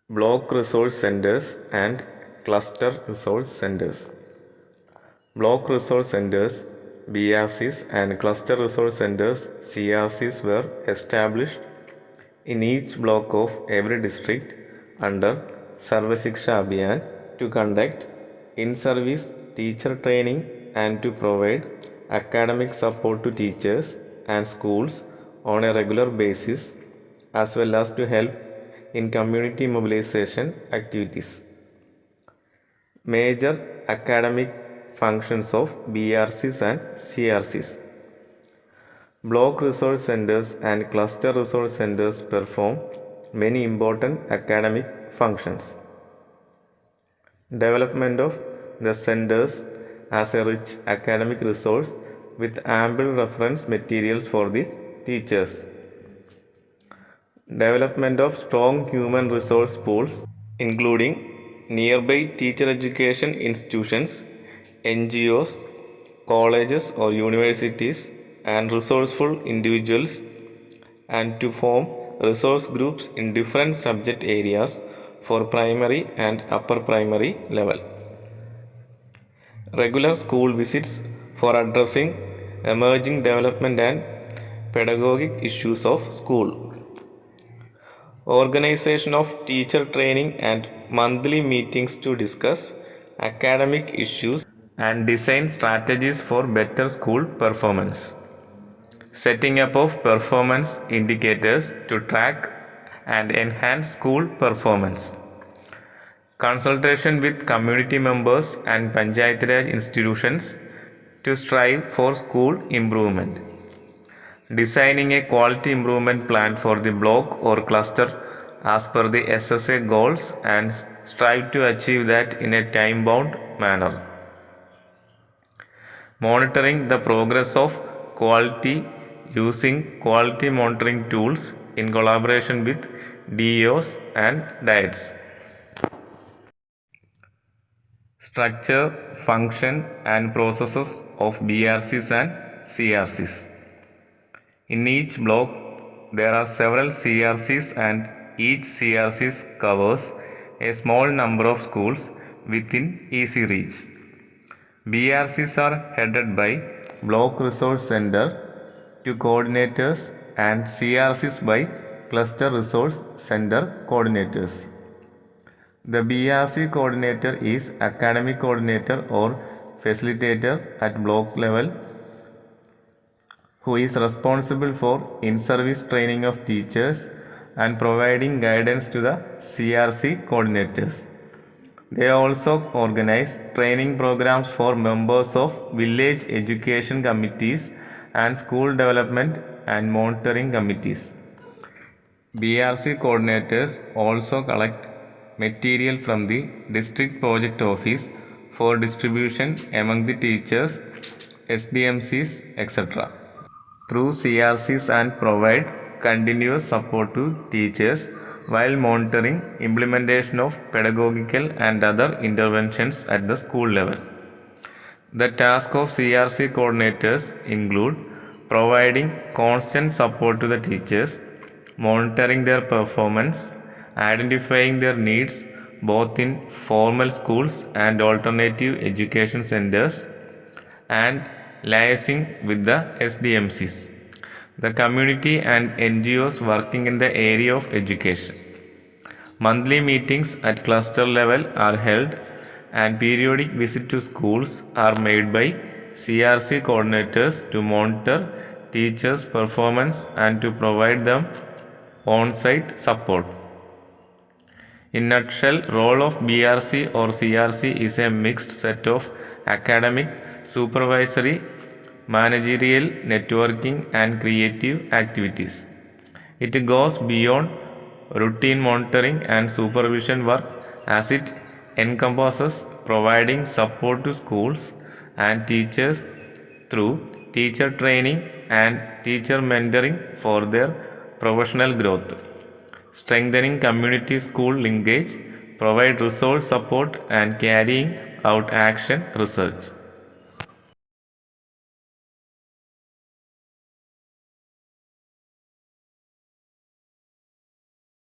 Block Resource Centers and Cluster Resource Centers. Block Resource Centers (BRCs) and Cluster Resource Centers (CRCs) were established in each block of every district under Sarva Shiksha Abhiyan to conduct in-service teacher training and to provide academic support to teachers and schools on a regular basis, as well as to help in community mobilization activities. Major academic functions of BRCs and CRCs. Block Resource Centers and Cluster Resource Centers perform many important academic functions. Development of the centers as a rich academic resource with ample reference materials for the teachers. Development of strong human resource pools, including nearby teacher education institutions, NGOs, colleges or universities, and resourceful individuals, and to form resource groups in different subject areas for primary and upper primary level. Regular school visits for addressing emerging development and pedagogic issues of school. Organization of teacher training and monthly meetings to discuss academic issues and design strategies for better school performance. Setting up of performance indicators to track and enhance school performance. Consultation with community members and Panchayat Raj institutions to strive for school improvement. Designing a quality improvement plan for the block or cluster as per the SSA goals and strive to achieve that in a time-bound manner. Monitoring the progress of quality using quality monitoring tools in collaboration with DEOs and DIETs. Structure, function and processes of BRCs and CRCs. In each block, there are several CRCs and each CRC covers a small number of schools within easy reach. BRCs are headed by Block Resource Center to coordinators and CRCs by Cluster Resource Center coordinators. The BRC coordinator is academic coordinator or facilitator at block level who is responsible for in-service training of teachers and providing guidance to the CRC coordinators. They also organize training programs for members of village education committees and school development and monitoring committees. BRC coordinators also collect material from the district project office for distribution among the teachers, SDMCs, etc. through CRCs and provide continuous support to teachers while monitoring implementation of pedagogical and other interventions at the school level. The task of CRC coordinators include providing constant support to the teachers, monitoring their performance, identifying their needs both in formal schools and alternative education centers, and liaising with the SDMCs, the community and NGOs working in the area of education. Monthly meetings at cluster level are held and periodic visits to schools are made by CRC coordinators to monitor teachers' performance and to provide them on-site support. In nutshell, role of BRC or CRC is a mixed set of academic, supervisory, managerial, networking and creative activities. It goes beyond routine monitoring and supervision work as it encompasses providing support to schools and teachers through teacher training and teacher mentoring for their professional growth, strengthening community school linkage, provide resource support and carrying out action research.